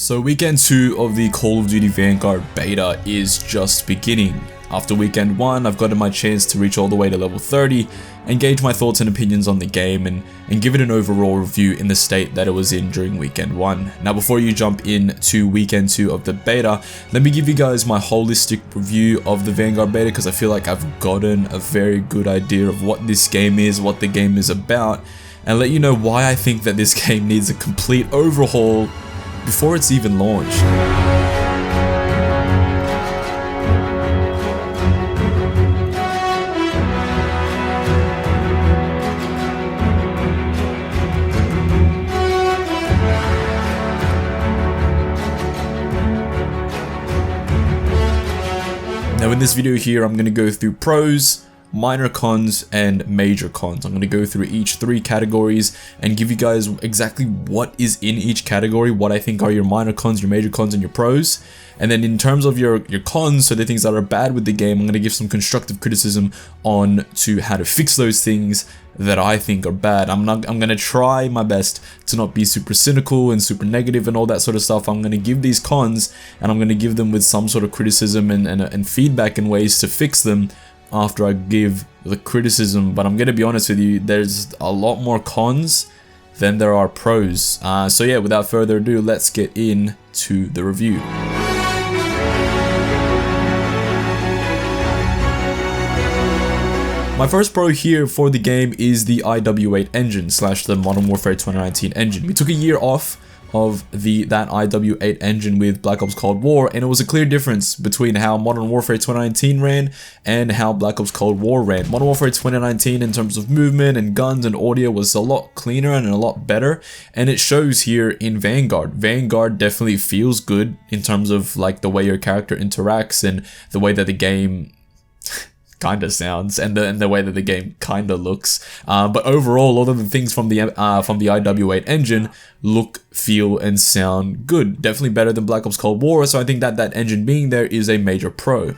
So weekend 2 of the Call of Duty Vanguard beta is just beginning. After weekend 1, I've gotten my chance to reach all the way to level 30 and gauge my thoughts and opinions on the game and give it an overall review in the state that it was in during weekend 1. Now before you jump into weekend 2 of the beta, let me give you guys my holistic review of the Vanguard beta because I feel like I've gotten a very good idea of what this game is, what the game is about, and let you know why I think that this game needs a complete overhaul before it's even launched. Now in this video here, I'm going to go through pros, minor cons, and major cons. I'm going to go through each 3 categories and give you guys exactly what is in each category, what I think are your minor cons, your major cons, and your pros. And then in terms of your cons, so the things that are bad with the game, I'm going to give some constructive criticism on to how to fix those things that I think are bad. I'm going to try my best to not be super cynical and super negative and all that sort of stuff. I'm going to give these cons and I'm going to give them with some sort of criticism and feedback and ways to fix them after I give the criticism. But I'm going to be honest with you, there's a lot more cons than there are pros. So yeah, without further ado, let's get into the review. My first pro here for the game is the IW8 engine / the Modern Warfare 2019 engine. We took a year off of that IW8 engine with Black Ops Cold War, and it was a clear difference between how Modern Warfare 2019 ran and how Black Ops Cold War ran. Modern Warfare 2019 in terms of movement and guns and audio was a lot cleaner and a lot better, and it shows here in Vanguard. Vanguard definitely feels good in terms of like the way your character interacts and the way that the game kinda sounds and the way that the game kinda looks, but overall all of the things from the IW8 engine look, feel, and sound good. Definitely better than Black Ops Cold War, so I think that that engine being there is a major pro.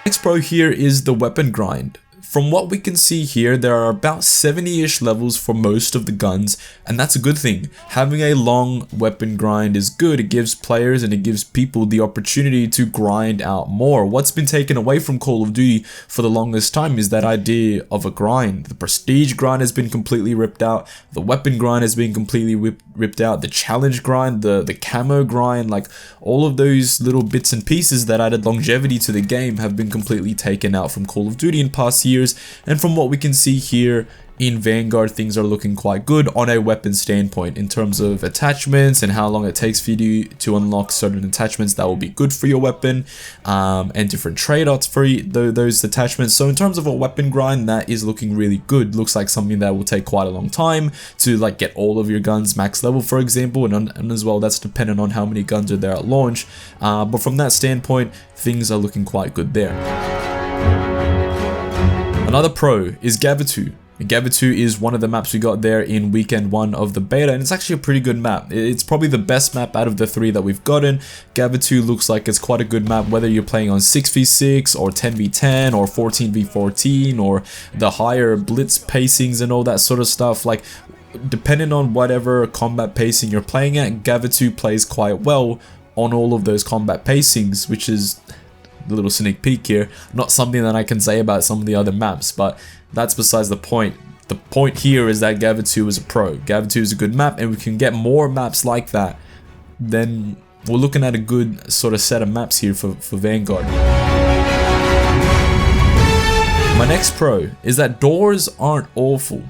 Next pro here is the weapon grind. From what we can see here, there are about 70-ish levels for most of the guns, and that's a good thing. Having a long weapon grind is good. It gives players and it gives people the opportunity to grind out more. What's been taken away from Call of Duty for the longest time is that idea of a grind. The prestige grind has been completely ripped out. The weapon grind has been completely ripped out. The challenge grind, the camo grind, like all of those little bits and pieces that added longevity to the game have been completely taken out from Call of Duty in past years. And from what we can see here in Vanguard, things are looking quite good on a weapon standpoint in terms of attachments and how long it takes for you to unlock certain attachments that will be good for your weapon, and different trade-offs for those attachments. So in terms of a weapon grind, that is looking really good. Looks like something that will take quite a long time to like get all of your guns max level, for example, and as well that's dependent on how many guns are there at launch, but from that standpoint, things are looking quite good there. Another pro is Gavatu. Gavatu is one of the maps we got there in weekend 1 of the beta, and it's actually a pretty good map. It's probably the best map out of the 3 that we've gotten. Gavatu looks like it's quite a good map, whether you're playing on 6v6 or 10v10 or 14v14 or the higher blitz pacings and all that sort of stuff. Like, depending on whatever combat pacing you're playing at, Gavatu plays quite well on all of those combat pacings, which is a little sneak peek here, not something that I can say about some of the other maps, but that's besides the point. The point here is that Gavatu is a pro. Gavatu is a good map, and we can get more maps like that. Then we're looking at a good sort of set of maps here for Vanguard. My next pro is that doors aren't awful.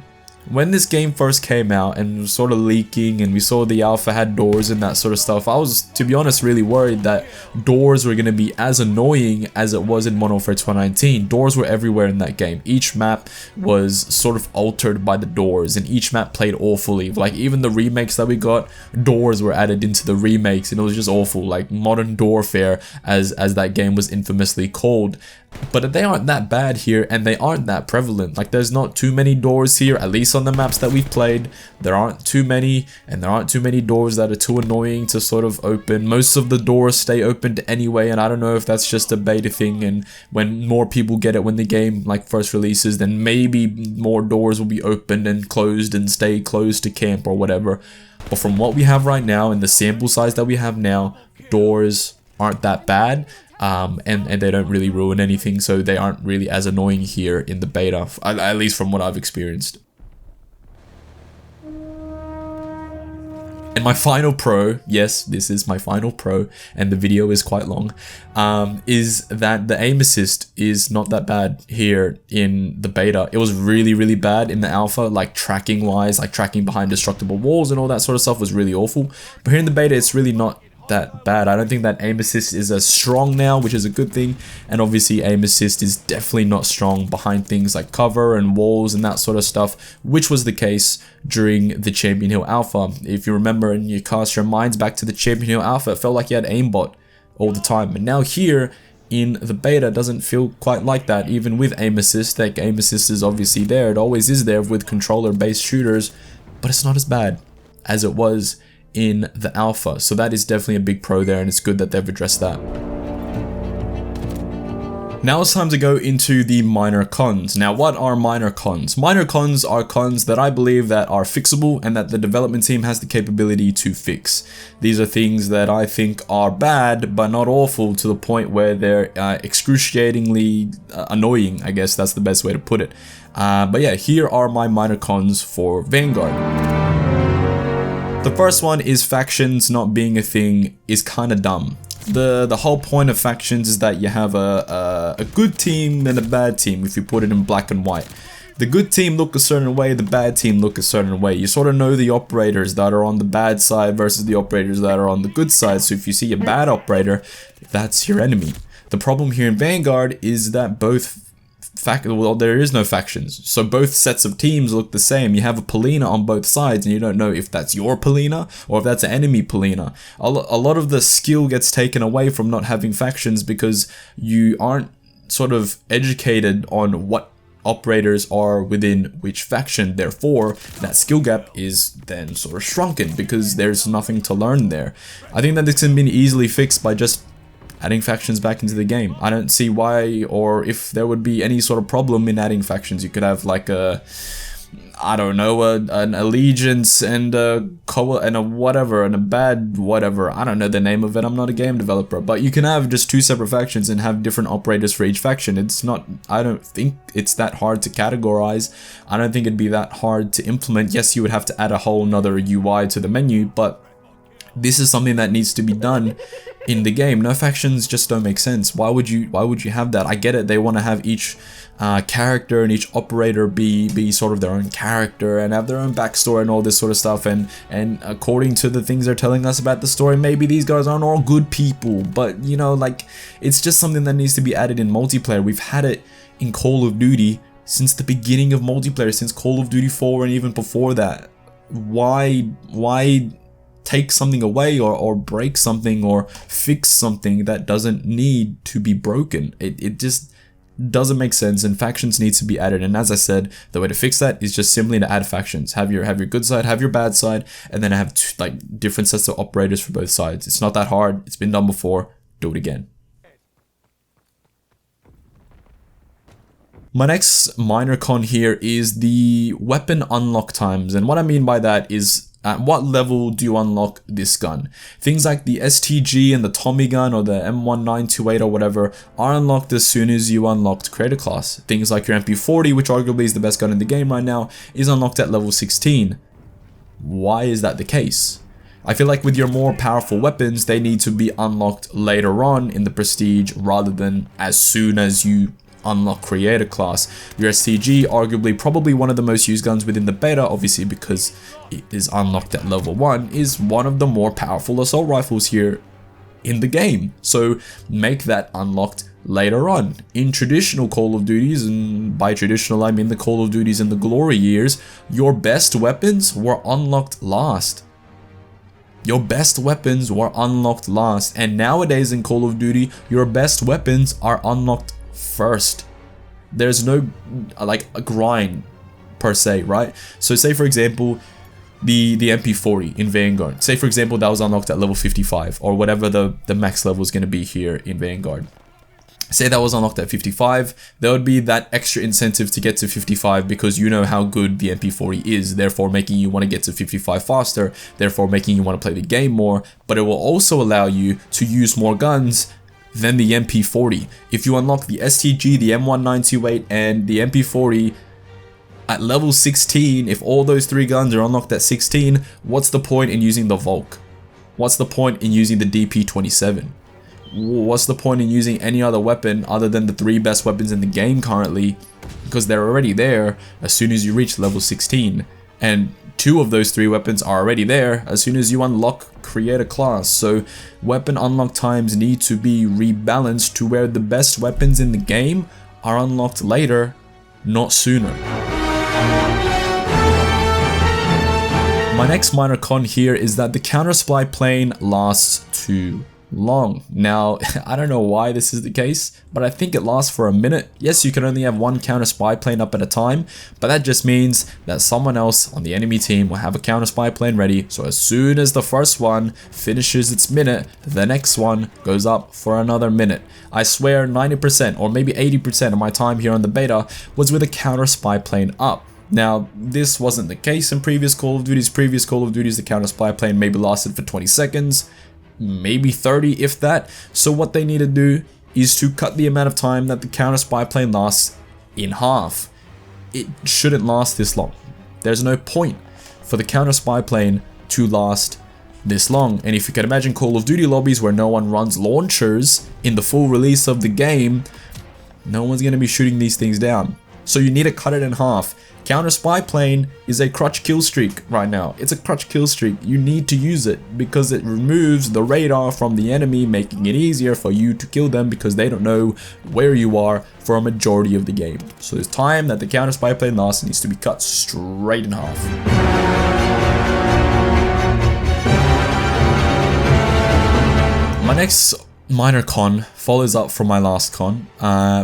When this game first came out and was sort of leaking and we saw the alpha had doors and that sort of stuff, I was, to be honest, really worried that doors were going to be as annoying as it was in Modern Warfare 2019. Doors were everywhere in that game. Each map was sort of altered by the doors and each map played awfully. Like even the remakes that we got, doors were added into the remakes and it was just awful. Like Modern Doorfare, as that game was infamously called. But they aren't that bad here and they aren't that prevalent. Like there's not too many doors here, at least on the maps that we've played, there aren't too many, and there aren't too many doors that are too annoying to sort of open. Most of the doors stay opened anyway, and I don't know if that's just a beta thing, and when more people get it when the game like first releases, then maybe more doors will be opened and closed and stay closed to camp or whatever. But from what we have right now and the sample size that we have now, doors aren't that bad. And they don't really ruin anything, so they aren't really as annoying here in the beta, at least from what I've experienced. And my final pro, yes, this is my final pro, and the video is quite long, is that the aim assist is not that bad here in the beta. It was really, really bad in the alpha, like tracking wise, like tracking behind destructible walls and all that sort of stuff was really awful. But here in the beta, it's really not that bad. I don't think that aim assist is as strong now, which is a good thing, and obviously aim assist is definitely not strong behind things like cover and walls and that sort of stuff, which was the case during the Champion Hill Alpha. If you remember and you cast your minds back to the Champion Hill Alpha, it felt like you had aimbot all the time, and now here in the beta it doesn't feel quite like that. Even with aim assist, like aim assist is obviously there, it always is there with controller based shooters, but it's not as bad as it was in the alpha. So that is definitely a big pro there, and it's good that they've addressed that. Now it's time to go into the minor cons. Now, what are minor cons? Minor cons are cons that I believe that are fixable and that the development team has the capability to fix. These are things that I think are bad but not awful to the point where they're excruciatingly annoying. I guess that's the best way to put it. But yeah, here are my minor cons for Vanguard. The first one is factions not being a thing is kind of dumb. The whole point of factions is that you have a good team and a bad team if you put it in black and white. The good team look a certain way, the bad team look a certain way. You sort of know the operators that are on the bad side versus the operators that are on the good side. So if you see a bad operator, that's your enemy. The problem here in Vanguard is that well, there is no factions, so both sets of teams look the same. You have a Polina on both sides, and you don't know if that's your Polina or if that's an enemy Polina. A lot of the skill gets taken away from not having factions because you aren't sort of educated on what operators are within which faction. Therefore, that skill gap is then sort of shrunken because there's nothing to learn there. I think that this can be easily fixed by just adding factions back into the game. I don't see why or if there would be any sort of problem in adding factions. You could have like a, I don't know, an allegiance and a whatever, and a bad whatever. I don't know the name of it, I'm not a game developer. But you can have just two separate factions and have different operators for each faction. It's not, I don't think it's that hard to categorize. I don't think it'd be that hard to implement. Yes, you would have to add a whole nother UI to the menu, but this is something that needs to be done in the game. No factions just don't make sense. Why would you have that? I get it, they want to have each character and each operator be sort of their own character and have their own backstory and all this sort of stuff, and according to the things they're telling us about the story, maybe these guys aren't all good people, but you know, like, it's just something that needs to be added in multiplayer. We've had it in Call of Duty since the beginning of multiplayer, since Call of Duty 4 and even before that. Why take something away or break something or fix something that doesn't need to be broken? It just doesn't make sense, and factions needs to be added. And as I said, the way to fix that is just simply to add factions. Have your good side, have your bad side, and then have like different sets of operators for both sides. It's not that hard. It's been done before. Do it again. My next minor con here is the weapon unlock times, and what I mean by that is at what level do you unlock this gun? Things like the STG and the Tommy gun or the M1928 or whatever are unlocked as soon as you unlocked creator class. Things like your MP40, which arguably is the best gun in the game right now, is unlocked at level 16. Why is that the case? I feel like with your more powerful weapons, they need to be unlocked later on in the prestige rather than as soon as you unlock creator class. Your STG, arguably probably one of the most used guns within the beta, obviously because it is unlocked at level 1, is one of the more powerful assault rifles here in the game. So make that unlocked later on. In traditional Call of Duties, and by traditional I mean the Call of Duties in the glory years, your best weapons were unlocked last. Your best weapons were unlocked last, and nowadays in Call of Duty, your best weapons are unlocked first. There's no like a grind per se, right? So say for example, the MP40 in Vanguard. Say for example that was unlocked at level 55 or whatever the max level is going to be here in Vanguard. Say that was unlocked at 55, there would be that extra incentive to get to 55 because you know how good the MP40 is, therefore making you want to get to 55 faster, therefore making you want to play the game more, but it will also allow you to use more guns than the MP40. If you unlock the STG, the M1928 and the MP40 at level 16, if all those 3 guns are unlocked at 16, what's the point in using the Volk? What's the point in using the DP27? What's the point in using any other weapon other than the 3 best weapons in the game currently, because they're already there as soon as you reach level 16, and 2 of those 3 weapons are already there as soon as you unlock create a class. So weapon unlock times need to be rebalanced to where the best weapons in the game are unlocked later, not sooner. My next minor con here is that the counter spy plane lasts too long. Now, I don't know why this is the case, but I think it lasts for a minute. Yes, you can only have 1 counter spy plane up at a time, but that just means that someone else on the enemy team will have a counter spy plane ready, so as soon as the first one finishes its minute, the next one goes up for another minute. I swear 90% or maybe 80% of my time here on the beta was with a counter spy plane up. Now, this wasn't the case in previous Call of Duties. Previous Call of Duties, the counter spy plane maybe lasted for 20 seconds. Maybe 30 if that. So what they need to do is to cut the amount of time that the counter spy plane lasts in half. It shouldn't last this long. There's no point for the counter spy plane to last this long. And if you can imagine Call of Duty lobbies where no one runs launchers in the full release of the game, no one's going to be shooting these things down. So you need to cut it in half. Counter spy plane is a crutch kill streak right now. It's a crutch kill streak. You need to use it because it removes the radar from the enemy, making it easier for you to kill them because they don't know where you are for a majority of the game. So the time that the counter spy plane lasts needs to be cut straight in half. My next minor con follows up from my last con,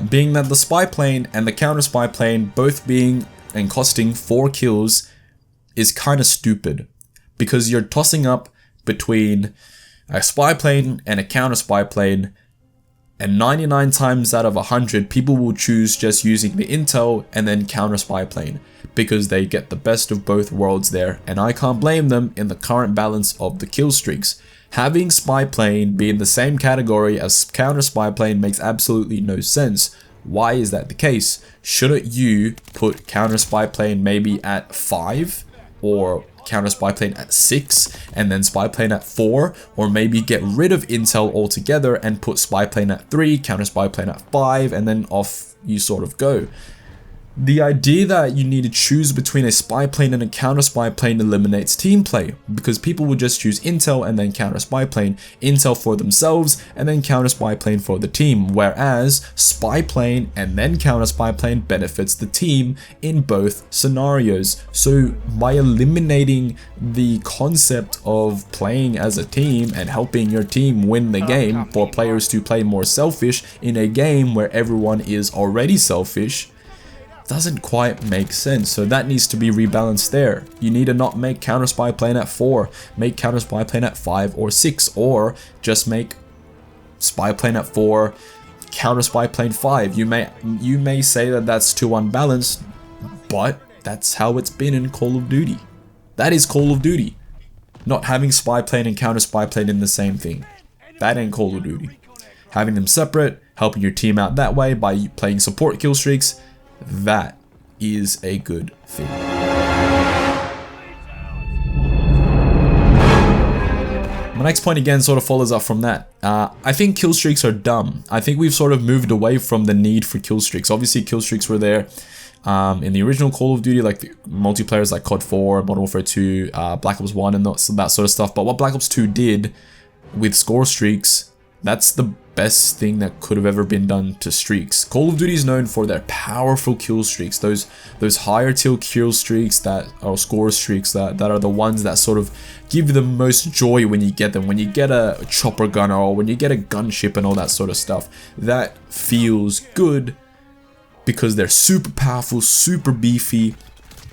being that the spy plane and the counter spy plane both being and costing 4 kills is kind of stupid, because you're tossing up between a spy plane and a counter spy plane, and 99 times out of 100 people will choose just using the intel and then counter spy plane because they get the best of both worlds there, and I can't blame them in the current balance of the kill streaks. Having spy plane be in the same category as counter spy plane makes absolutely no sense. Why is that the case? Shouldn't you put counter spy plane maybe at 5 or counter spy plane at 6 and then spy plane at 4, or maybe get rid of intel altogether and put spy plane at 3, counter spy plane at 5, and then off you sort of go. The idea that you need to choose between a spy plane and a counter spy plane eliminates team play, because people will just choose intel and then counter spy plane, intel for themselves and then counter spy plane for the team, whereas spy plane and then counter spy plane benefits the team in both scenarios. So by eliminating the concept of playing as a team and helping your team win the game for players to play more selfish in a game where everyone is already selfish, doesn't quite make sense. So that needs to be rebalanced there. You need to not make counter spy plane at 4, make counter spy plane at 5 or 6, or just make spy plane at 4, counter spy plane 5. You may say that that's too unbalanced, but that's how it's been in Call of Duty. That is Call of Duty. Not having spy plane and counter spy plane in the same thing. That ain't Call of Duty. Having them separate, helping your team out that way by playing support kill streaks, that is a good thing. My next point again sort of follows up from that. I think kill streaks are dumb. I think we've sort of moved away from the need for kill streaks. Obviously kill streaks were there in the original Call of Duty, like the multiplayers like COD 4, Modern Warfare 2, Black Ops 1 and that sort of stuff. But what Black Ops 2 did with score streaks, that's the best thing that could have ever been done to streaks. Call of Duty is known for their powerful kill streaks, those higher tier kill streaks that are score streaks that are the ones that sort of give you the most joy when you get them. When you get a chopper gunner or when you get a gunship and all that sort of stuff, that feels good because they're super powerful, super beefy,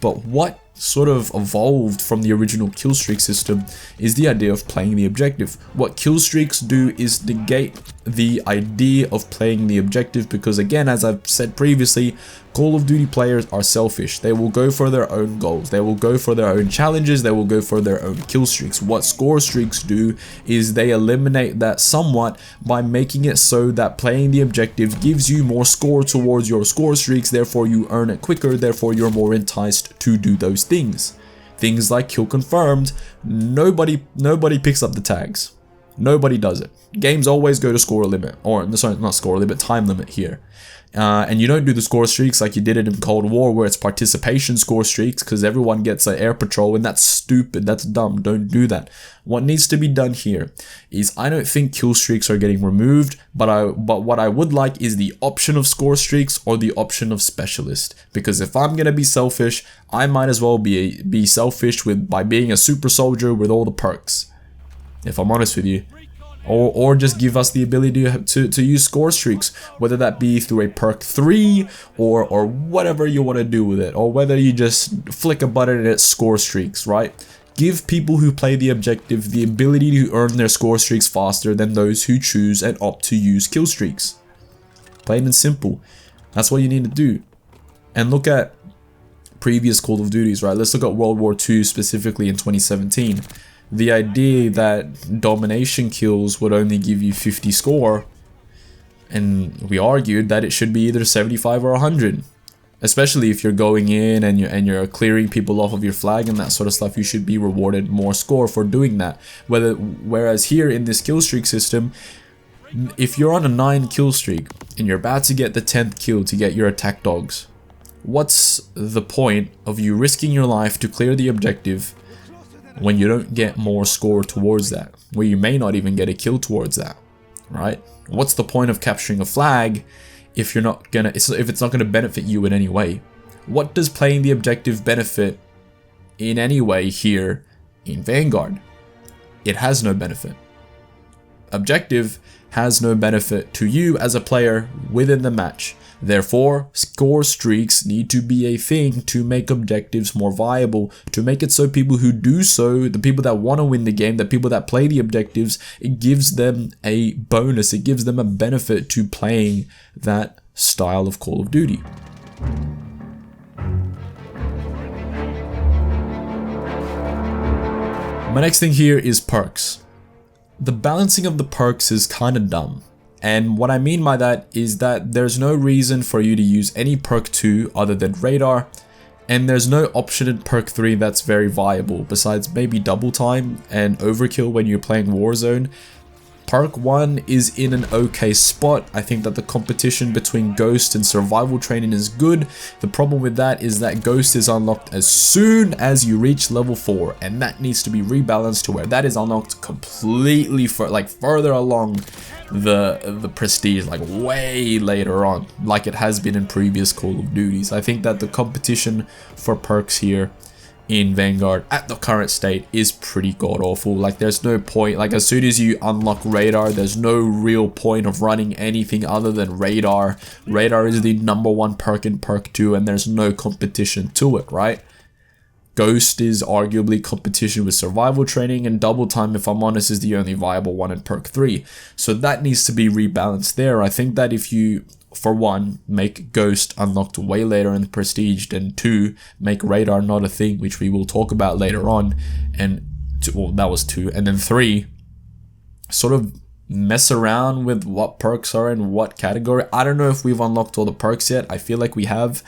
But what sort of evolved from the original kill streak system is the idea of playing the objective. What kill streaks do is negate the idea of playing the objective, because again, as I've said previously, Call of Duty players are selfish. They will go for their own goals, they will go for their own challenges, they will go for their own kill streaks. What score streaks do is they eliminate that somewhat by making it so that playing the objective gives you more score towards your score streaks, therefore you earn it quicker, therefore you're more enticed to do those things. Things like kill confirmed, nobody picks up the tags. Nobody does it. Games always go to score limit, or sorry, not score limit, time limit here. And you don't do the score streaks like you did it in Cold War, where it's participation score streaks, because everyone gets an air patrol, and that's stupid, that's dumb, don't do that. What needs to be done here is, I don't think kill streaks are getting removed, but what I would like is the option of score streaks or the option of specialist. Because if I'm gonna be selfish, I might as well be selfish by being a super soldier with all the perks, if I'm honest with you. Or just give us the ability to use score streaks, whether that be through a perk 3 or whatever you want to do with it, or whether you just flick a button and it score streaks, right? Give people who play the objective the ability to earn their score streaks faster than those who choose and opt to use kill streaks. Plain and simple. That's what you need to do. And look at previous Call of Duties, right? Let's look at World War II specifically in 2017. The idea that domination kills would only give you 50 score, and we argued that it should be either 75 or 100. Especially if you're going in and you're clearing people off of your flag and that sort of stuff, you should be rewarded more score for doing that. Whereas here in this kill streak system, if you're on a 9 kill streak and you're about to get the 10th kill to get your attack dogs, what's the point of you risking your life to clear the objective when you don't get more score towards that, where you may not even get a kill towards that, right? What's the point of capturing a flag if it's not gonna benefit you in any way? What does playing the objective benefit in any way here in Vanguard? It has no benefit. Objective has no benefit to you as a player within the match. Therefore, score streaks need to be a thing to make objectives more viable, to make it so people who do so, the people that want to win the game, the people that play the objectives, it gives them a bonus, it gives them a benefit to playing that style of Call of Duty. My next thing here is perks. The balancing of the perks is kind of dumb. And what I mean by that is that there's no reason for you to use any perk 2 other than radar, and there's no option in perk 3 that's very viable besides maybe double time and overkill when you're playing Warzone. Perk 1 is in an okay spot. I think that the competition between Ghost and Survival Training is good. The problem with that is that Ghost is unlocked as soon as you reach level 4, and that needs to be rebalanced to where that is unlocked completely further along the prestige, like way later on, like it has been in previous Call of Duties. I think that the competition for perks here in Vanguard at the current state is pretty god awful. Like, there's no point, like as soon as you unlock radar, there's no real point of running anything other than radar. Radar is the #1 perk in perk 2, and there's no competition to it, right? Ghost is arguably competition with Survival Training, and Double Time, if I'm honest, is the only viable one in perk 3. So that needs to be rebalanced there. I think that if you, for one, make Ghost unlocked way later in the Prestige, then 2, make Radar not a thing, which we will talk about later on, and well, that was 2, and then 3, sort of mess around with what perks are in what category. I don't know if we've unlocked all the perks yet. I feel like we have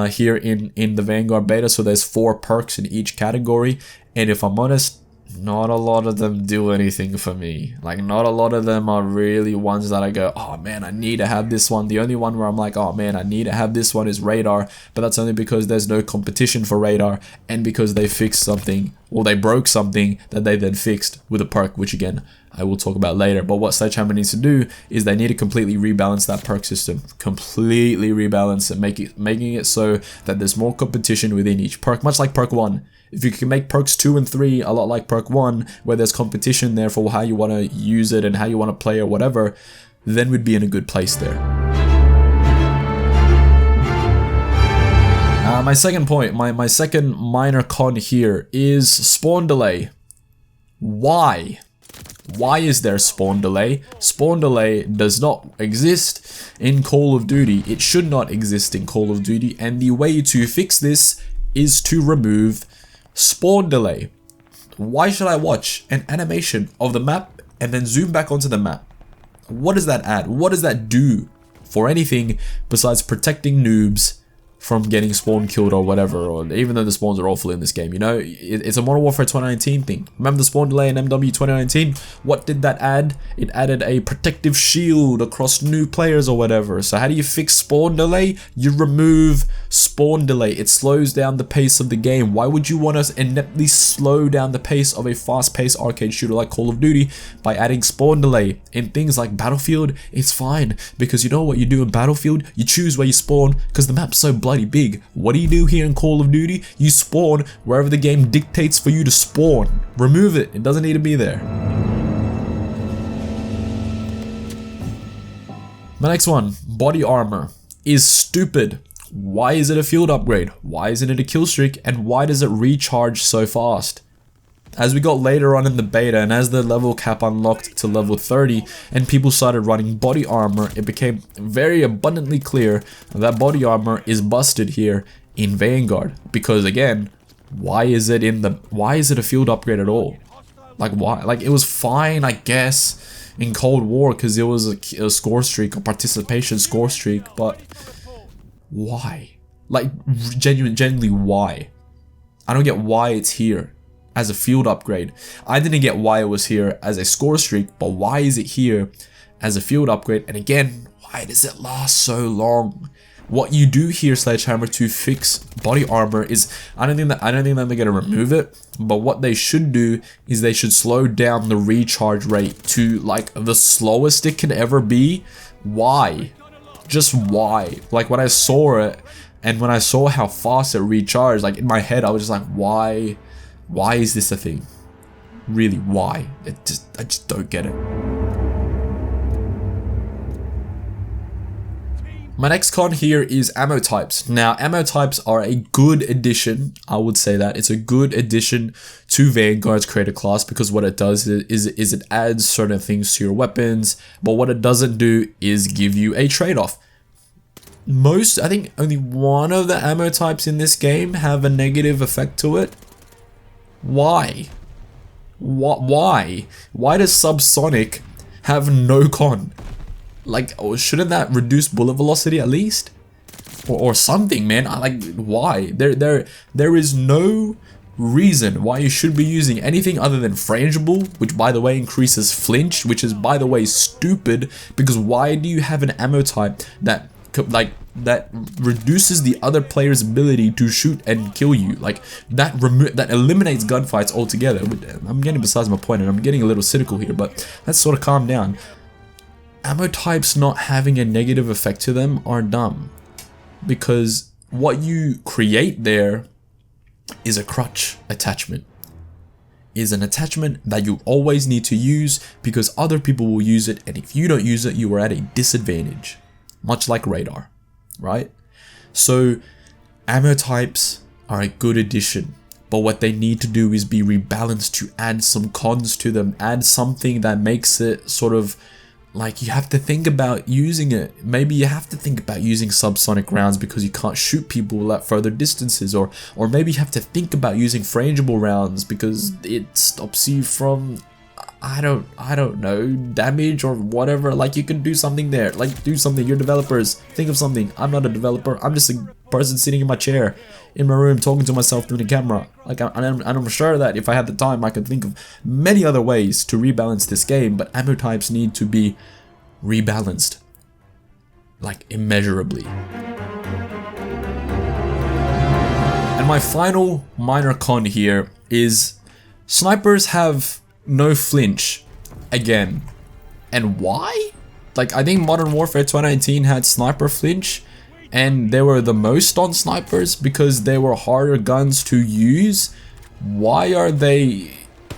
here in the Vanguard beta, so there's 4 perks in each category, and if I'm honest, not a lot of them do anything for me. Like, not a lot of them are really ones that I go, oh man, I need to have this one. The only one where I'm like, oh man, I need to have this one is Radar, but that's only because there's no competition for Radar, and because they fixed something, or they broke something that they then fixed with a perk, which again, I will talk about later. But what Sledgehammer needs to do is they need to completely rebalance that perk system. Completely rebalance it, making it so that there's more competition within each perk, much like perk 1. If you can make perks 2 and 3 a lot like perk 1, where there's competition there for how you want to use it and how you want to play or whatever, then we'd be in a good place there. My second point, my second minor con here is spawn delay. Why? Why is there spawn delay? Spawn delay does not exist in Call of Duty. It should not exist in Call of Duty, and the way to fix this is to remove spawn delay. Why should I watch an animation of the map and then zoom back onto the map? What does that add? What does that do for anything besides protecting noobs from getting spawn killed or whatever, or even though the spawns are awful in this game, you know, it's a Modern Warfare 2019 thing. Remember the spawn delay in MW 2019? What did that add? It added a protective shield across new players or whatever. So how do you fix spawn delay? You remove spawn delay. It slows down the pace of the game. Why would you want to ineptly slow down the pace of a fast-paced arcade shooter like Call of Duty by adding spawn delay? In things like Battlefield, it's fine, because you know what you do in Battlefield? You choose where you spawn because the map's so bloody big. What do you do here in Call of Duty? You spawn wherever the game dictates for you to spawn. Remove it. It doesn't need to be there. My next one, body armor, is stupid. Why is it a field upgrade? Why isn't it a kill streak? And why does it recharge so fast? As we got later on in the beta, and as the level cap unlocked to level 30 and people started running body armor, it became very abundantly clear that body armor is busted here in Vanguard. Because again, why is it a field upgrade at all? Like, why? Like, it was fine, I guess, in Cold War because it was a score streak, a participation score streak, but why? Like, genuinely why? I don't get why it's here as a field upgrade. I didn't get why it was here as a score streak, but why is it here as a field upgrade? And again, why does it last so long? What you do here, Sledgehammer, to fix body armor is, I don't think that they're gonna remove it, but what they should do is they should slow down the recharge rate to like the slowest it can ever be. Why? Just why? Like, when I saw it and when I saw how fast it recharged, like in my head I was just like, why? Why is this a thing? Really, why? I just don't get it. My next con here is ammo types. Now, ammo types are a good addition. I would say that it's a good addition to Vanguard's creator class, because what it does is it adds certain things to your weapons, but what it doesn't do is give you a trade-off. I think only one of the ammo types in this game have a negative effect to it. Why? Why? Why does subsonic have no con? Like, shouldn't that reduce bullet velocity at least? Or something, man. Why? There is no reason why you should be using anything other than frangible, which by the way increases flinch, which is by the way stupid, because why do you have an ammo type that reduces the other player's ability to shoot and kill you? Like, that eliminates gunfights altogether. I'm getting besides my point and I'm getting a little cynical here, but let's sort of calm down. Ammo types not having a negative effect to them are dumb, because what you create there is a crutch attachment. Is an attachment that you always need to use because other people will use it, and if you don't use it, you are at a disadvantage. Much like radar, right? So ammo types are a good addition, but what they need to do is be rebalanced to add some cons to them, add something that makes it sort of like you have to think about using it. Maybe you have to think about using subsonic rounds because you can't shoot people at further distances, or maybe you have to think about using frangible rounds because it stops you from, I don't know, damage or whatever. Like, you can do something there. Like, do something. You're developers. Think of something. I'm not a developer. I'm just a person sitting in my chair in my room talking to myself through the camera. Like, I'm sure that if I had the time, I could think of many other ways to rebalance this game, but ammo types need to be rebalanced, like, immeasurably. And my final minor con here is snipers have no flinch again. And why? Like, I think Modern Warfare 2019 had sniper flinch, and they were the most on snipers because they were harder guns to use. Why are they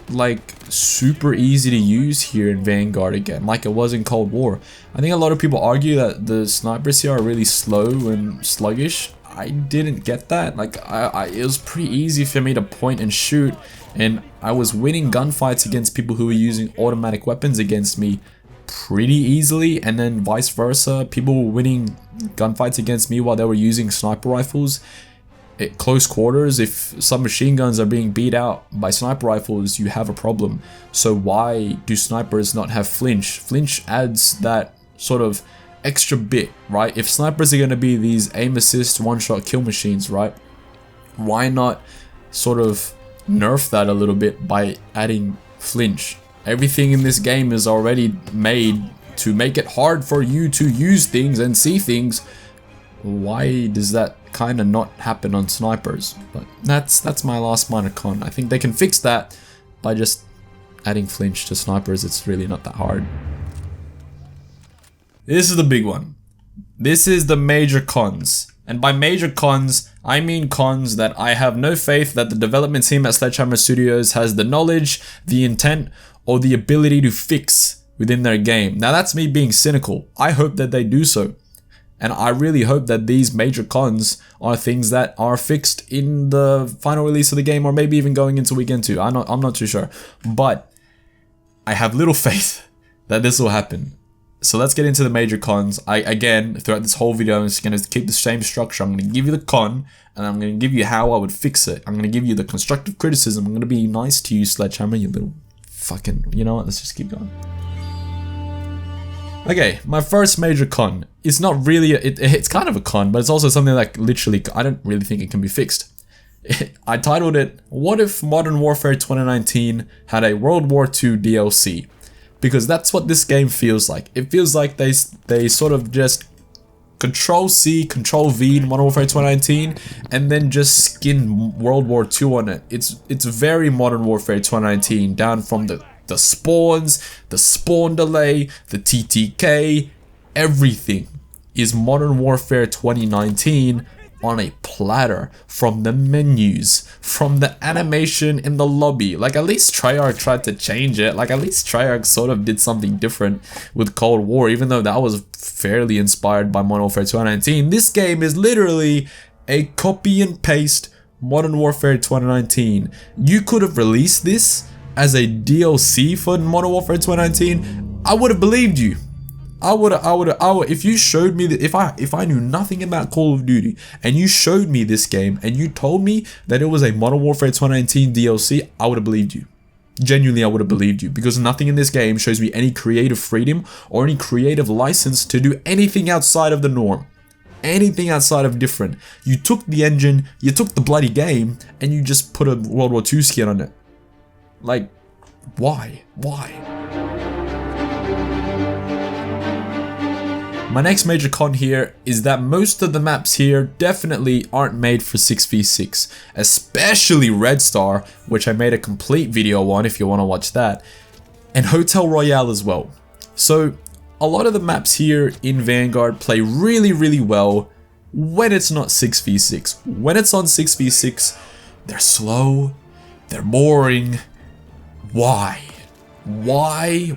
like super easy to use here in Vanguard again, like it was in Cold War? I think a lot of people argue that the snipers here are really slow and sluggish. I didn't get that. Like, it was pretty easy for me to point and shoot, and I was winning gunfights against people who were using automatic weapons against me pretty easily, and then vice versa. People were winning gunfights against me while they were using sniper rifles. At close quarters, if submachine guns are being beat out by sniper rifles, you have a problem. So why do snipers not have flinch? Flinch adds that sort of extra bit, right? If snipers are going to be these aim assist one-shot kill machines, right? Why not sort of nerf that a little bit by adding flinch? Everything in this game is already made to make it hard for you to use things and see things. Why does that kind of not happen on snipers? But that's my last minor con. I think they can fix that by just adding flinch to snipers. It's really not that hard. This is the big one. This is the major cons. And by major cons, I mean cons that I have no faith that the development team at Sledgehammer Studios has the knowledge, the intent, or the ability to fix within their game. Now that's me being cynical. I hope that they do so. And I really hope that these major cons are things that are fixed in the final release of the game, or maybe even going into weekend 2. I'm not too sure. But I have little faith that this will happen. So let's get into the major cons. Again, throughout this whole video, I'm just going to keep the same structure. I'm going to give you the con, and I'm going to give you how I would fix it. I'm going to give you the constructive criticism. I'm going to be nice to you, Sledgehammer, you little fucking... You know what? Let's just keep going. Okay, my first major con. It's not really, it's kind of a con, but it's also something like literally, I don't really think it can be fixed. I titled it, What If Modern Warfare 2019 had a World War II DLC? Because that's what this game feels like. It feels like they sort of just Control-C, Control-V in Modern Warfare 2019, and then just skin World War II on it. It's very Modern Warfare 2019, down from the spawns, the spawn delay, the TTK, everything is Modern Warfare 2019 on a platter. From the menus, from the animation in the lobby. Like, at least Treyarch tried to change it. Like, at least Treyarch sort of did something different with Cold War, even though that was fairly inspired by Modern Warfare 2019. This game is literally a copy and paste Modern Warfare 2019. You could have released this as a DLC for Modern Warfare 2019, I would have believed you. I would if you showed me that, if I knew nothing about Call of Duty and you showed me this game and you told me that it was a Modern Warfare 2019 DLC, I would have believed you. Genuinely, I would have believed you, because nothing in this game shows me any creative freedom or any creative license to do anything outside of the norm. Anything outside of different. You took the engine, you took the bloody game, and you just put a World War II skin on it. Like, why? Why? My next major con here is that most of the maps here definitely aren't made for 6v6, especially Red Star, which I made a complete video on if you want to watch that, and Hotel Royale as well. So a lot of the maps here in Vanguard play really, really well when it's not 6v6. When it's on 6v6, they're slow, they're boring. Why? Why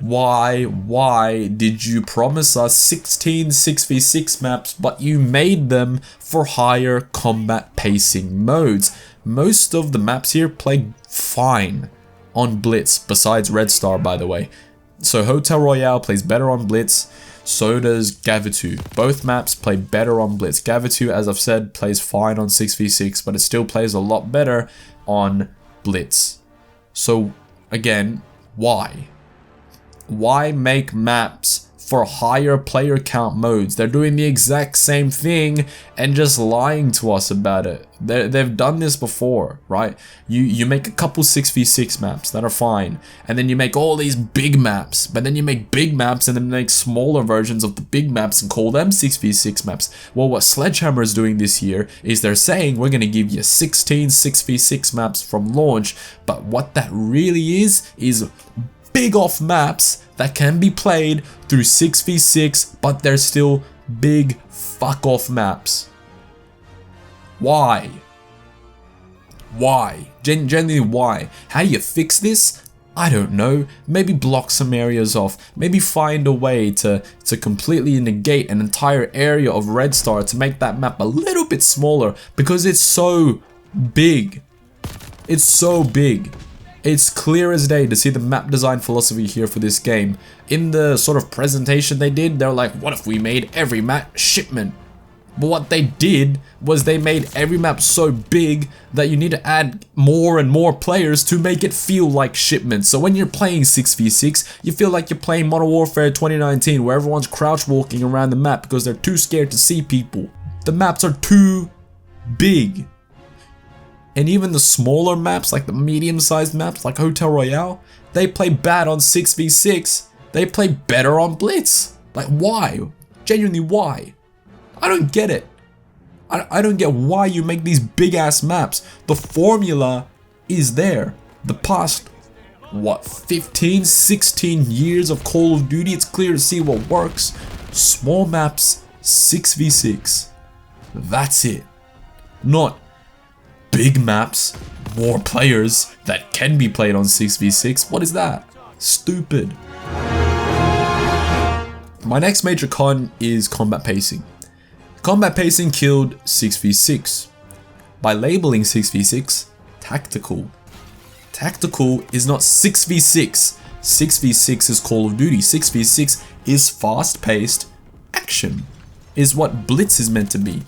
did you promise us 16 6v6 maps, but you made them for higher combat pacing modes? Most of the maps here play fine on Blitz, besides Red Star, by the way. So Hotel Royale plays better on Blitz, so does Gavitu. Both maps play better on Blitz. Gavitu, as I've said, plays fine on 6v6, but it still plays a lot better on Blitz. So again, why? Why make maps for higher player count modes? They're doing the exact same thing and just lying to us about it. They've done this before, right? You make a couple 6v6 maps that are fine, and then you make all these big maps, but then you make big maps and then make smaller versions of the big maps and call them 6v6 maps. Well, what Sledgehammer is doing this year is they're saying we're going to give you 16 6v6 maps from launch, but what that really is big off maps that can be played through 6v6, but they're still big fuck off maps. Why? Why? Genuinely, why? How do you fix this? I don't know, maybe block some areas off, maybe find a way to completely negate an entire area of Red Star to make that map a little bit smaller, because it's so big. It's so big. It's clear as day to see the map design philosophy here for this game. In the sort of presentation they did, they're like, what if we made every map shipment? But what they did was they made every map so big that you need to add more and more players to make it feel like shipment. So when you're playing 6v6, you feel like you're playing Modern Warfare 2019, where everyone's crouch walking around the map because they're too scared to see people. The maps are too big. And even the smaller maps, like the medium-sized maps, like Hotel Royale, they play bad on 6v6. They play better on Blitz. Like, why? Genuinely, why? I don't get it. I don't get why you make these big-ass maps. The formula is there. The past, what, 15, 16 years of Call of Duty, it's clear to see what works. Small maps, 6v6. That's it. Not big maps, more players that can be played on 6v6. What is that? Stupid. My next major con is combat pacing. Combat pacing killed 6v6 by labeling 6v6 tactical. Tactical is not 6v6. 6v6 is Call of Duty. 6v6 is fast-paced action, is what Blitz is meant to be.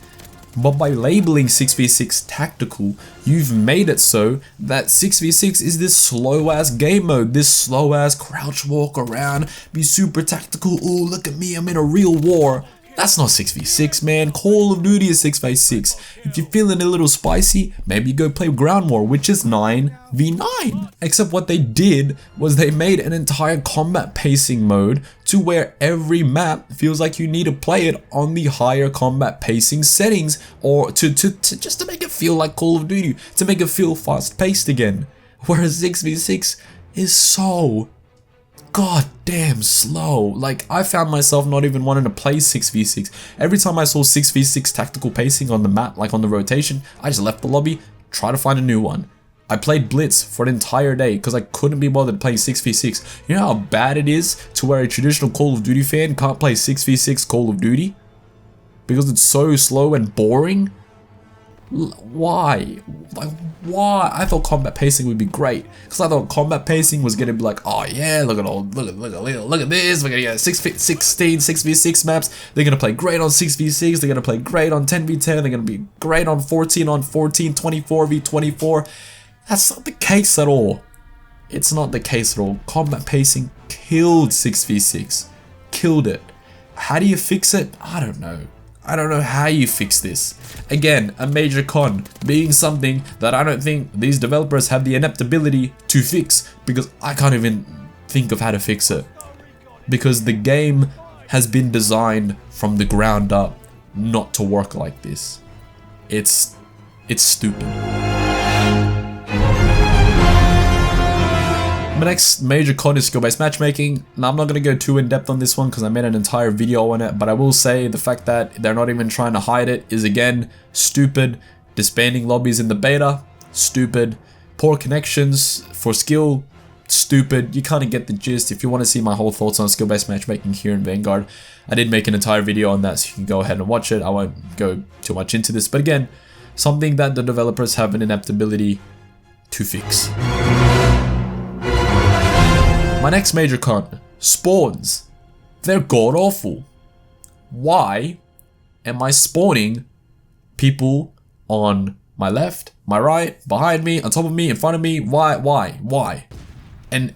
But by labeling 6v6 tactical, you've made it so that 6v6 is this slow-ass game mode, this slow-ass crouch walk around, be super tactical, ooh, look at me, I'm in a real war. That's not 6v6, man. Call of Duty is 6v6. If you're feeling a little spicy, maybe you go play Ground War, which is 9v9. Except what they did was they made an entire combat pacing mode to where every map feels like you need to play it on the higher combat pacing settings, or to just to make it feel like Call of Duty, to make it feel fast paced again. Whereas 6v6 is so goddamn slow. Like, I found myself not even wanting to play 6v6. Every time I saw 6v6 tactical pacing on the map, like on the rotation, I just left the lobby, try to find a new one. I played Blitz for an entire day because I couldn't be bothered playing 6v6. You know how bad it is to where a traditional Call of Duty fan can't play 6v6 Call of Duty? Because it's so slow and boring? Why? Like, why? I thought combat pacing would be great, because I thought combat pacing was gonna be like, oh yeah, look at this, we're gonna get 16 6v6 maps. They're gonna play great on 6v6. They're gonna play great on 10v10. They're gonna be great on 14 on 14, 24v24. That's not the case at all. It's not the case at all. Combat pacing killed 6v6. Killed it. How do you fix it? I don't know. I don't know how you fix this. Again, a major con, being something that I don't think these developers have the ineptability to fix, because I can't even think of how to fix it. Because the game has been designed from the ground up not to work like this. It's stupid. My next major con is skill-based matchmaking. Now, I'm not going to go too in-depth on this one because I made an entire video on it, but I will say the fact that they're not even trying to hide it is, again, stupid. Disbanding lobbies in the beta, stupid. Poor connections for skill, stupid. You kind of get the gist. If you want to see my whole thoughts on skill-based matchmaking here in Vanguard, I did make an entire video on that, so you can go ahead and watch it. I won't go too much into this, but again, something that the developers have an ineptability to fix. My next major con, spawns. They're god awful. Why am I spawning people on my left, my right, behind me, on top of me, in front of me? Why? And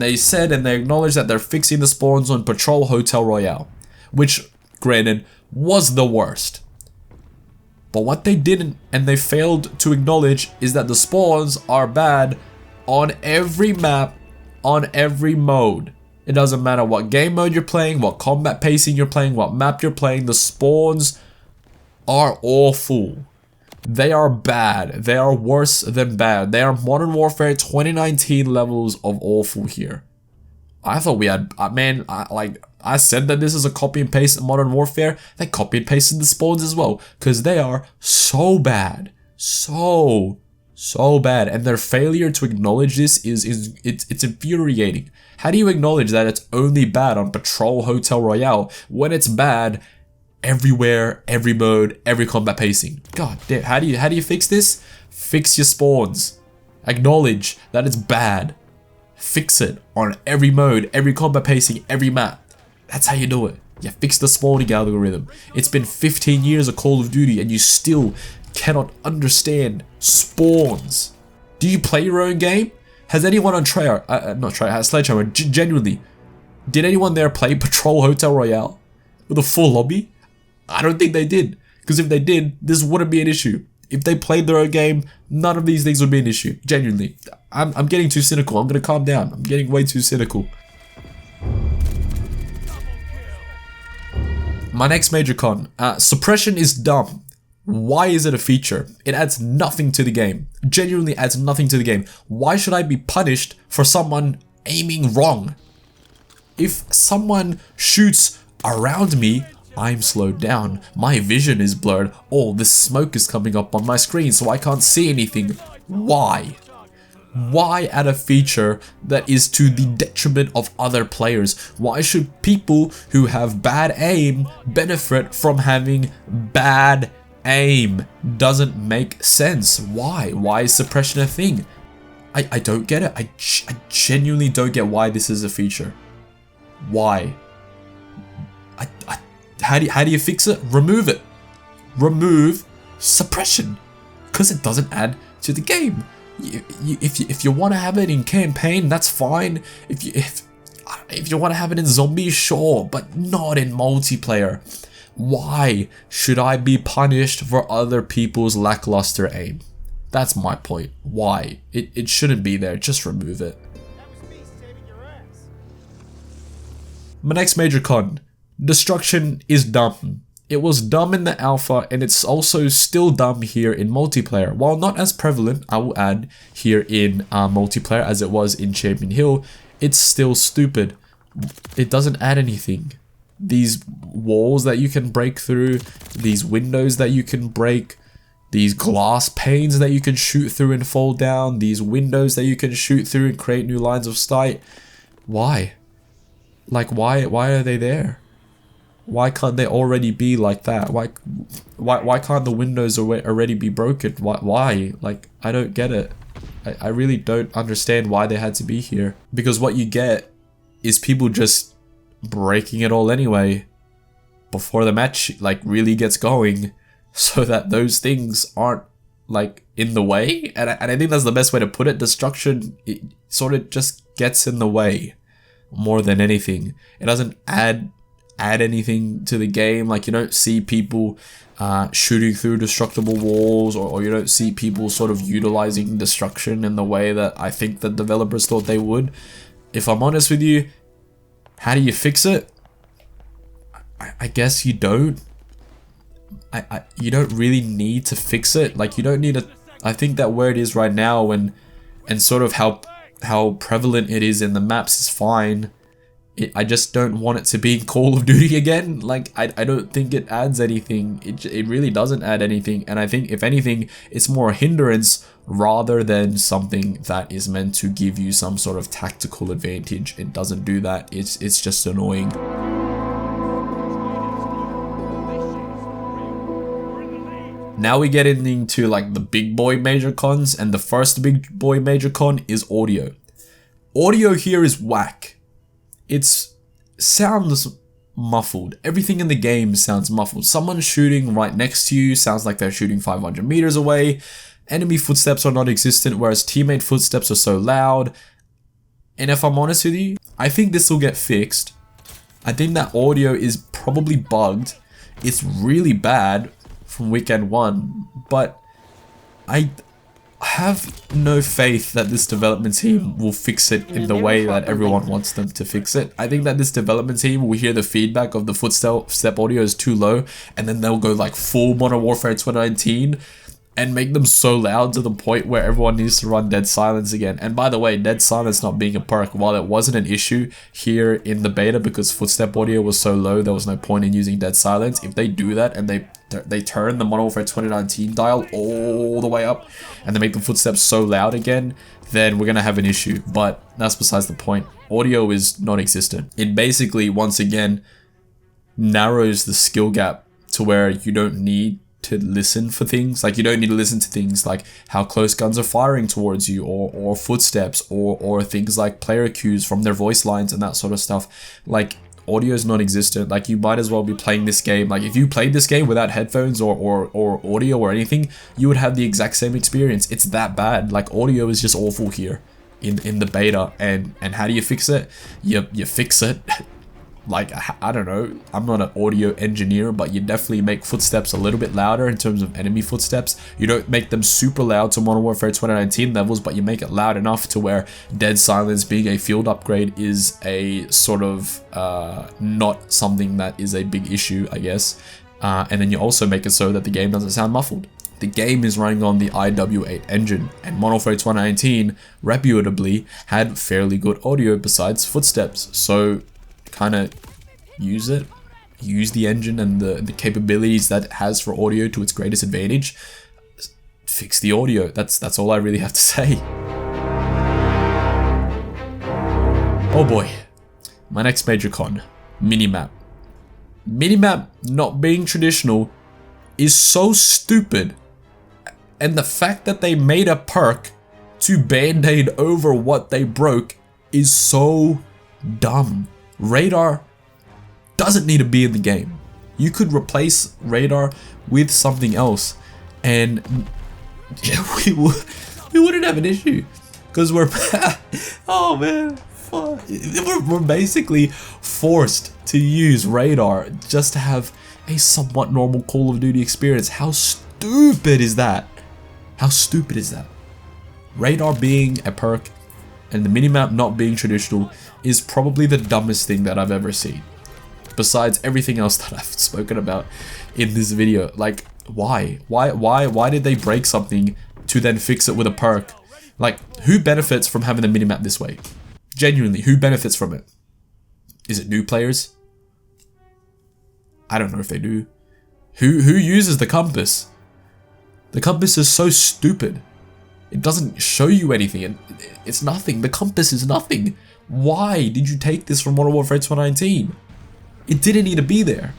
they said, and they acknowledged that they're fixing the spawns on Patrol Hotel Royale, which, granted, was the worst. But what they didn't, and they failed to acknowledge, is that the spawns are bad on every map, on every mode. It doesn't matter what game mode you're playing, what combat pacing you're playing, what map you're playing, the spawns are awful. They are bad. They are worse than bad. They are Modern Warfare 2019 levels of awful here. I thought we had, man, I said that this is a copy and paste of Modern Warfare. They copy and pasted the spawns as well, because they are so bad. So So bad, and their failure to acknowledge this it's infuriating. How do you acknowledge that it's only bad on Patrol Hotel Royale when it's bad everywhere, every mode, every combat pacing? God damn, how do you fix this? Fix your spawns. Acknowledge that it's bad. Fix it on every mode, every combat pacing, every map. That's how you do it. You fix the spawning algorithm. It's been 15 years of Call of Duty and you still cannot understand spawns. Do you play your own game? Has anyone on Sledgehammer, genuinely, did anyone there play Patrol Hotel Royale with a full lobby? I don't think they did, because if they did, this wouldn't be an issue. If they played their own game, none of these things would be an issue. Genuinely, I'm getting too cynical. I'm gonna calm down. I'm getting way too cynical. My next major con, suppression is dumb. Why is it a feature? It adds nothing to the game. Genuinely adds nothing to the game. Why should I be punished for someone aiming wrong? If someone shoots around me, I'm slowed down. My vision is blurred. Oh, this smoke is coming up on my screen so I can't see anything. Why? Why add a feature that is to the detriment of other players? Why should people who have bad aim benefit from having bad aim? Doesn't make sense. Why? Why is suppression a thing? I don't get it. I genuinely don't get why this is a feature. Why? How do you fix it? Remove it. Remove suppression, because it doesn't add to the game. If you want to have it in campaign, that's fine. If you want to have it in zombies, sure, but not in multiplayer. Why should I be punished for other people's lackluster aim? That's my point. Why? It shouldn't be there. Just remove it. My next major con. Destruction is dumb. It was dumb in the alpha and it's also still dumb here in multiplayer. While not as prevalent, I will add, here in multiplayer as it was in Champion Hill, it's still stupid. It doesn't add anything. These walls that you can break through, these windows that you can break, these glass panes that you can shoot through and fall down, these windows that you can shoot through and create new lines of sight. Why? Like, why are they there? Why can't they already be like that? Why can't the windows already be broken? Why? Like, I don't get it. I really don't understand why they had to be here. Because what you get is people just breaking it all anyway before the match like really gets going, so that those things aren't like in the way. And I think that's the best way to put it. Destruction, it sort of just gets in the way more than anything. It doesn't add anything to the game. Like, you don't see people shooting through destructible walls, or you don't see people sort of utilizing destruction in the way that I think the developers thought they would. If I'm honest with you, how do you fix it? I guess you don't. You don't really need to fix it. Like, you don't need a. I think that where it is right now and sort of how prevalent it is in the maps is fine. I just don't want it to be Call of Duty again. Like, I don't think it adds anything. It really doesn't add anything. And I think, if anything, it's more a hindrance rather than something that is meant to give you some sort of tactical advantage. It doesn't do that. It's just annoying. Now we get into like the big boy major cons, and the first big boy major con is audio. Audio here is whack. It sounds muffled. Everything in the game sounds muffled. Someone shooting right next to you sounds like they're shooting 500 meters away. Enemy footsteps are non-existent, whereas teammate footsteps are so loud. And if I'm honest with you, I think this will get fixed. I think that audio is probably bugged. It's really bad from weekend 1, but I have no faith that this development team will fix it in the way that everyone wants them to fix it. I think that this development team will hear the feedback of the footstep audio is too low, and then they'll go like full Modern Warfare 2019 and make them so loud to the point where everyone needs to run dead silence again. And by the way, dead silence not being a perk, while it wasn't an issue here in the beta because footstep audio was so low, there was no point in using dead silence. If they do that and they turn the Modern Warfare 2019 dial all the way up and they make the footsteps so loud again, then we're gonna have an issue. But that's besides the point. Audio is non-existent. It basically, once again, narrows the skill gap to where you don't need to listen for things. Like, you don't need to listen to things like how close guns are firing towards you, or footsteps, or things like player cues from their voice lines and that sort of stuff. Like, audio is non-existent. Like, you might as well be playing this game. Like, if you played this game without headphones or audio or anything, you would have the exact same experience. It's that bad. Like, audio is just awful here in the beta. And how do you fix it? You fix it. Like, I don't know, I'm not an audio engineer, but you definitely make footsteps a little bit louder in terms of enemy footsteps. You don't make them super loud to Modern Warfare 2019 levels, but you make it loud enough to where dead silence being a field upgrade is a sort of not something that is a big issue, I guess. And then you also make it so that the game doesn't sound muffled. The game is running on the IW8 engine, and Modern Warfare 2019 reputably had fairly good audio besides footsteps. So kind of use the engine and the capabilities that it has for audio to its greatest advantage. Fix the audio. That's all I really have to say. Oh boy, my next major con, minimap. Minimap not being traditional is so stupid, and the fact that they made a perk to band-aid over what they broke is so dumb. Radar doesn't need to be in the game. You could replace radar with something else, and we wouldn't have an issue, because we're oh man, fuck. We're basically forced to use radar just to have a somewhat normal Call of Duty experience. How stupid is that? How stupid is that? Radar being a perk and the minimap not being traditional is probably the dumbest thing that I've ever seen, besides everything else that I've spoken about in this video. Like, why did they break something to then fix it with a perk? Like, who benefits from having the minimap this way? Genuinely, who benefits from it? Is it new players? I don't know if they do. Who uses the compass? The compass is so stupid. It doesn't show you anything. It's nothing. The compass is nothing. Why did you take this from Modern Warfare 2019? It didn't need to be there.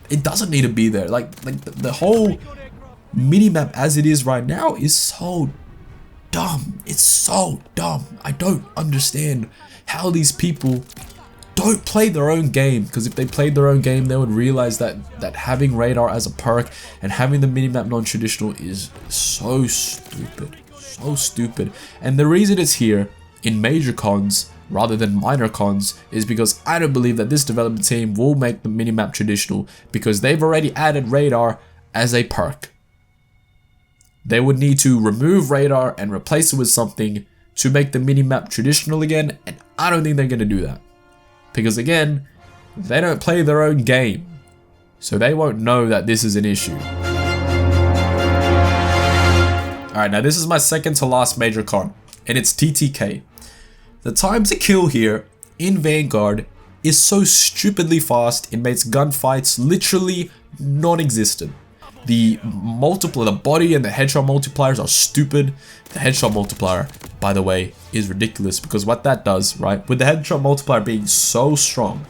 It doesn't need to be there. Like the whole minimap as it is right now is so dumb. It's so dumb. I don't understand how these people don't play their own game, because if they played their own game, they would realize that having radar as a perk and having the minimap non-traditional is so stupid. So stupid. And the reason it's here in major cons rather than minor cons is because I don't believe that this development team will make the minimap traditional, because they've already added radar as a perk. They would need to remove radar and replace it with something to make the minimap traditional again, and I don't think they're going to do that. Because again, they don't play their own game, so they won't know that this is an issue. Alright, now this is my second to last major con, and it's TTK. The time to kill here in Vanguard is so stupidly fast, it makes gunfights literally non-existent. The body and the headshot multipliers are stupid. The headshot multiplier, by the way, is ridiculous, because what that does, right, with the headshot multiplier being so strong,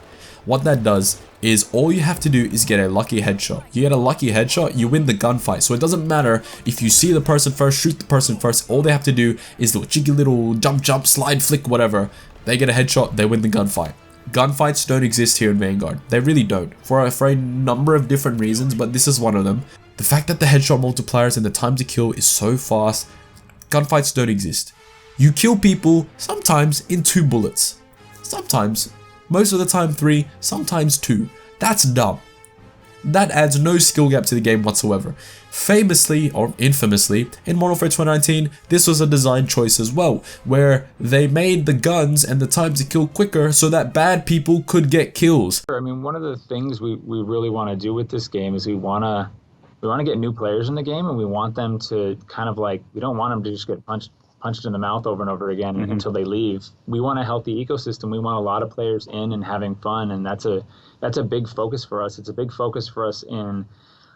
what that does is all you have to do is get a lucky headshot. You get a lucky headshot, you win the gunfight. So it doesn't matter if you see the person first, shoot the person first. All they have to do is do a cheeky little jump, slide, flick, whatever. They get a headshot, they win the gunfight. Gunfights don't exist here in Vanguard. They really don't, for a number of different reasons, but this is one of them. The fact that the headshot multipliers and the time to kill is so fast, gunfights don't exist. You kill people sometimes in 2 bullets. Sometimes, most of the time 3, sometimes 2. That's dumb. That adds no skill gap to the game whatsoever. Famously, or infamously, in Modern Warfare 2019, this was a design choice as well, where they made the guns and the time to kill quicker so that bad people could get kills. I mean, one of the things we really want to do with this game is we want to we want to get new players in the game, and we want them to kind of like, we don't want them to just get punched in the mouth over and over again until they leave. We want a healthy ecosystem. We want a lot of players in and having fun, and that's a big focus for us. It's a big focus for us in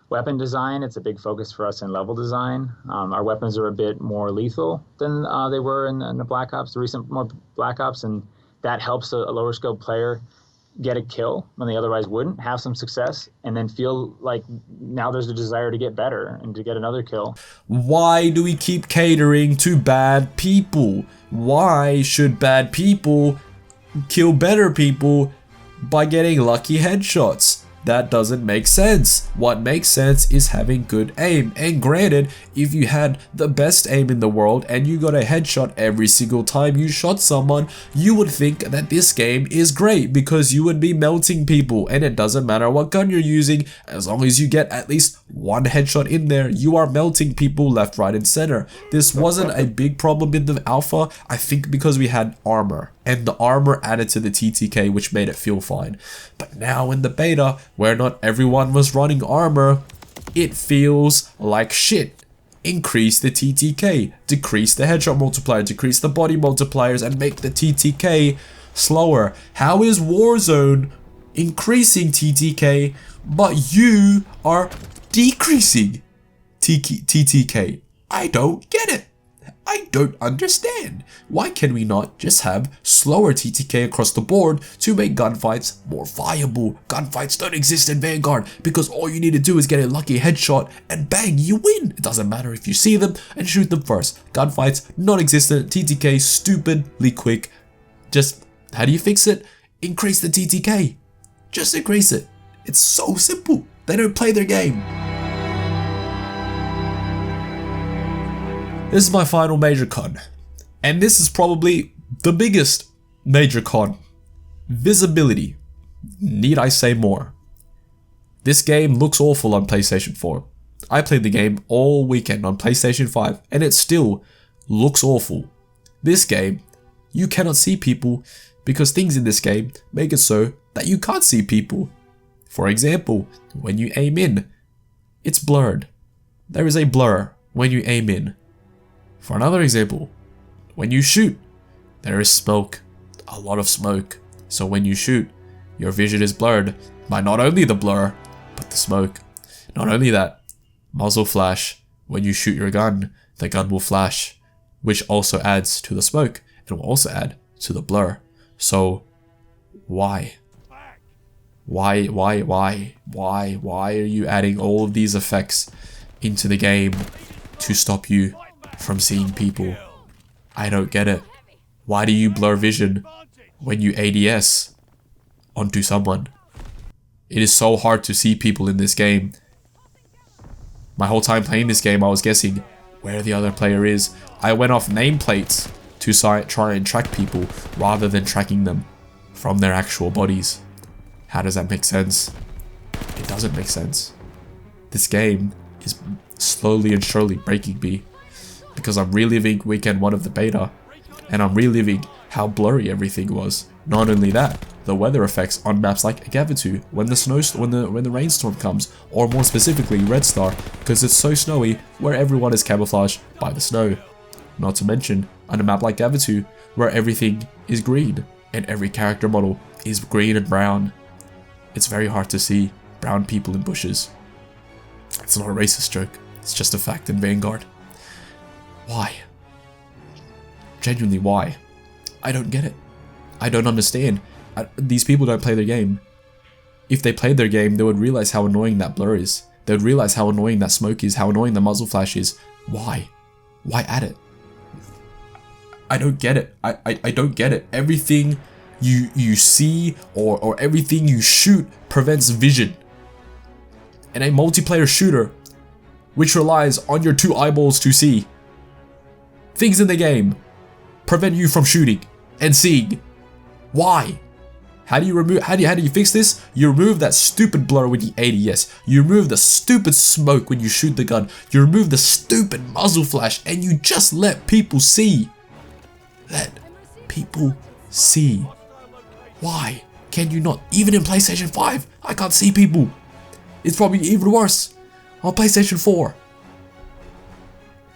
weapon design. It's a big focus for us in level design. Our weapons are a bit more lethal than they were in the Black Ops, the recent more Black Ops, and that helps a lower skilled player get a kill when they otherwise wouldn't, have some success, and then feel like now there's a desire to get better and to get another kill. Why do we keep catering to bad people? Why should bad people kill better people by getting lucky headshots? That doesn't make sense. What makes sense is having good aim. And granted, if you had the best aim in the world and you got a headshot every single time you shot someone, you would think that this game is great because you would be melting people, and it doesn't matter what gun you're using, as long as you get at least one headshot in there, you are melting people left, right, and center. This wasn't a big problem in the alpha, I think because we had armor. And the armor added to the TTK, which made it feel fine. But now in the beta, where not everyone was running armor, it feels like shit. Increase the TTK, decrease the headshot multiplier, decrease the body multipliers, and make the TTK slower. How is Warzone increasing TTK, but you are decreasing TTK? I don't get it. I don't understand. Why can we not just have slower TTK across the board to make gunfights more viable? Gunfights don't exist in Vanguard because all you need to do is get a lucky headshot and bang, you win. It doesn't matter if you see them and shoot them first. Gunfights non-existent, TTK stupidly quick. Just, how do you fix it? Increase the TTK. Just increase it. It's so simple. They don't play their game. This is my final major con, and this is probably the biggest major con. Visibility. Need I say more? This game looks awful on PlayStation 4. I played the game all weekend on PlayStation 5, and it still looks awful. This game, you cannot see people because things in this game make it so that you can't see people. For example, when you aim in, it's blurred. There is a blur when you aim in. For another example, when you shoot, there is smoke, a lot of smoke. So when you shoot, your vision is blurred by not only the blur, but the smoke. Not only that, muzzle flash. When you shoot your gun, the gun will flash, which also adds to the smoke and will also add to the blur. So why? Why are you adding all of these effects into the game to stop you from seeing people? I don't get it. Why do you blur vision when you ADS onto someone? It is so hard to see people in this game. My whole time playing this game, I was guessing where the other player is. I went off nameplates to try and track people rather than tracking them from their actual bodies. How does that make sense? It doesn't make sense. This game is slowly and surely breaking me because I'm reliving weekend 1 of the beta, and I'm reliving how blurry everything was. Not only that, the weather effects on maps like Gavatu when the rainstorm comes, or more specifically Red Star, because it's so snowy where everyone is camouflaged by the snow. Not to mention on a map like Gavatu where everything is green and every character model is green and brown. It's very hard to see brown people in bushes. It's not a racist joke, it's just a fact in Vanguard. Why? Genuinely, why? I don't get it. I don't understand. These people don't play their game. If they played their game, they would realize how annoying that blur is. They would realize how annoying that smoke is, how annoying the muzzle flash is. Why? Why add it? I don't get it. I don't get it. Everything you see or everything you shoot prevents vision. And a multiplayer shooter, which relies on your 2 eyeballs to see, things in the game prevent you from shooting and seeing. Why? How do you fix this? You remove that stupid blur with the ADS. You remove the stupid smoke when you shoot the gun. You remove the stupid muzzle flash, and you just let people see. Let people see. Why can you not? Even in PlayStation 5, I can't see people. It's probably even worse. on PlayStation 4.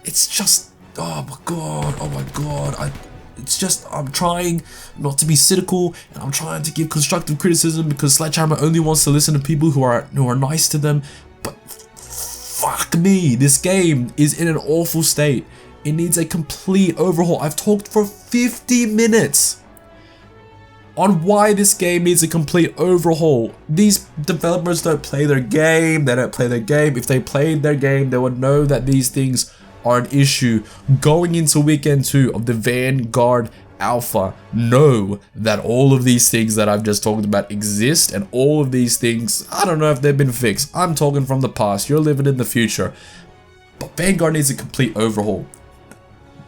It's just, oh my god, it's just, I'm trying not to be cynical, and I'm trying to give constructive criticism because Sledgehammer only wants to listen to people who are nice to them. But fuck me, this game is in an awful state. It needs a complete overhaul. I've talked for 50 minutes on why this game needs a complete overhaul. These developers don't play their game. They don't play their game. If they played their game, they would know that these things are an issue. Going into weekend 2 of the Vanguard Alpha, know that all of these things that I've just talked about exist, and all of these things, I don't know if they've been fixed. I'm talking from the past. You're living in the future. But Vanguard needs a complete overhaul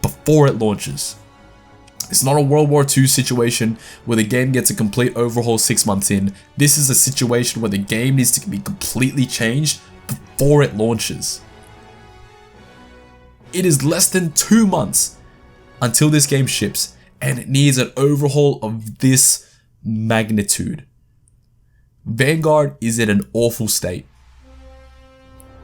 before it launches. It's not a World War II situation where the game gets a complete overhaul 6 months in. This is a situation where the game needs to be completely changed before it launches. It is less than 2 months until this game ships, and it needs an overhaul of this magnitude. Vanguard is in an awful state.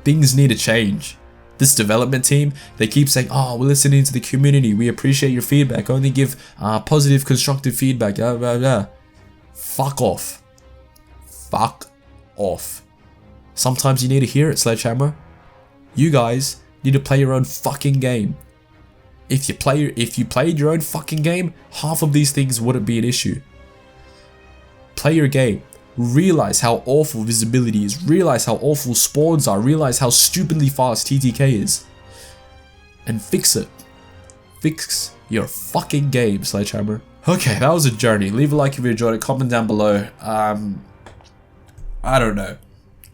Things need to change. This development team, they keep saying, oh, we're listening to the community, we appreciate your feedback, only give positive, constructive feedback, blah, blah, blah. Fuck off. Fuck off. Sometimes you need to hear it, Sledgehammer. You guys need to play your own fucking game. If you played your own fucking game, half of these things wouldn't be an issue. Play your game. Realize how awful visibility is. Realize how awful spawns are. Realize how stupidly fast TTK is. And fix it. Fix your fucking game, Sledgehammer. Okay, that was a journey. Leave a like if you enjoyed it. Comment down below. I don't know.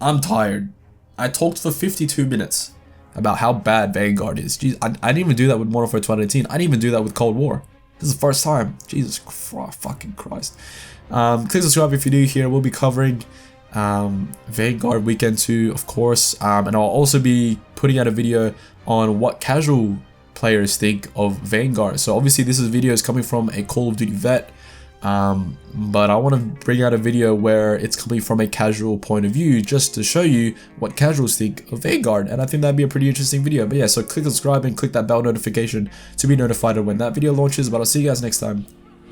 I'm tired. I talked for 52 minutes about how bad Vanguard is. Jeez, I didn't even do that with Modern Warfare 2019. I didn't even do that with Cold War. This is the first time. Jesus fucking Christ. Click subscribe if you're new here. We'll be covering Vanguard Weekend 2, of course. And I'll also be putting out a video on what casual players think of Vanguard. So obviously this video is coming from a Call of Duty vet. But I want to bring out a video where it's coming from a casual point of view, just to show you what casuals think of Vanguard, and I think that'd be a pretty interesting video. But yeah, so click subscribe and click that bell notification to be notified of when that video launches. But I'll see you guys next time.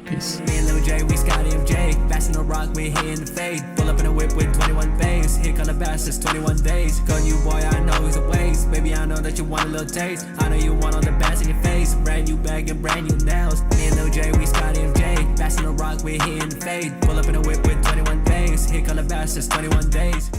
Peace. Me and Lil J, we Scotty MJ, bashing the rock, we hitting the fade. Pull up in a whip with 21 bays, hit color bastards 21 days. Gun you boy, I know he's a waste. Baby, I know that you want a little taste. I know you want all the bass in your face. Brand new bag and brand new nails. Me and Lil J, we Scotty MJ, bashing the rock, we hitting the fade. Pull up in a whip with 21 bays, hit color bastards 21 days.